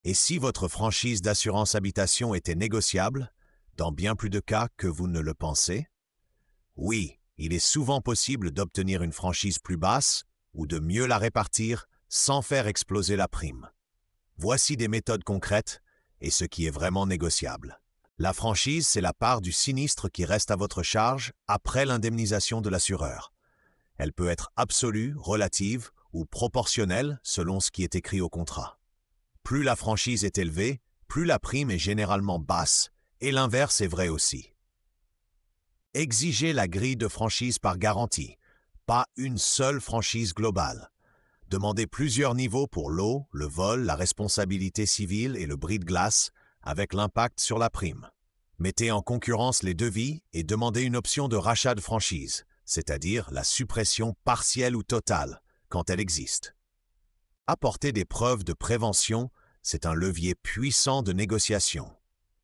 Et si votre franchise d'assurance habitation était négociable, dans bien plus de cas que vous ne le pensez? Oui, il est souvent possible d'obtenir une franchise plus basse ou de mieux la répartir sans faire exploser la prime. Voici des méthodes concrètes et ce qui est vraiment négociable. La franchise, c'est la part du sinistre qui reste à votre charge après l'indemnisation de l'assureur. Elle peut être absolue, relative ou proportionnelle selon ce qui est écrit au contrat. Plus la franchise est élevée, plus la prime est généralement basse, et l'inverse est vrai aussi. Exigez la grille de franchise par garantie, pas une seule franchise globale. Demandez plusieurs niveaux pour l'eau, le vol, la responsabilité civile et le bris de glace, avec l'impact sur la prime. Mettez en concurrence les devis et demandez une option de rachat de franchise, c'est-à-dire la suppression partielle ou totale, quand elle existe. Apporter des preuves de prévention, c'est un levier puissant de négociation.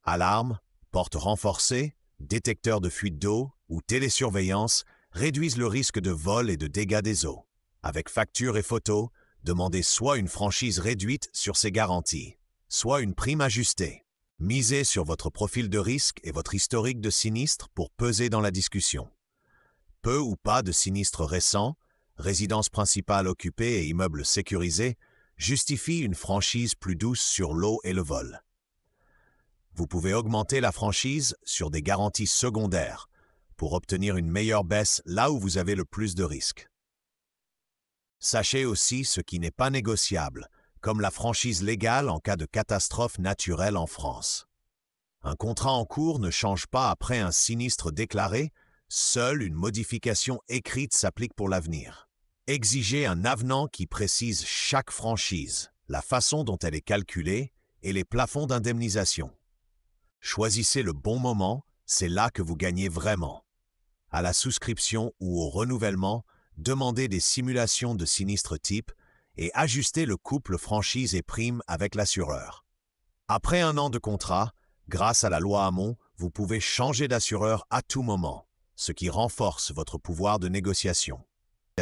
Alarme, porte renforcée, détecteurs de fuite d'eau ou télésurveillance réduisent le risque de vol et de dégâts des eaux. Avec facture et photos, demandez soit une franchise réduite sur ses garanties, soit une prime ajustée. Misez sur votre profil de risque et votre historique de sinistre pour peser dans la discussion. Peu ou pas de sinistres récents, résidence principale occupée et immeubles sécurisés, justifient une franchise plus douce sur l'eau et le vol. Vous pouvez augmenter la franchise sur des garanties secondaires pour obtenir une meilleure baisse là où vous avez le plus de risques. Sachez aussi ce qui n'est pas négociable, comme la franchise légale en cas de catastrophe naturelle en France. Un contrat en cours ne change pas après un sinistre déclaré, seule une modification écrite s'applique pour l'avenir. Exigez un avenant qui précise chaque franchise, la façon dont elle est calculée et les plafonds d'indemnisation. Choisissez le bon moment, c'est là que vous gagnez vraiment. À la souscription ou au renouvellement, demandez des simulations de sinistres type et ajustez le couple franchise et prime avec l'assureur. Après un an de contrat, grâce à la loi Hamon, vous pouvez changer d'assureur à tout moment, ce qui renforce votre pouvoir de négociation.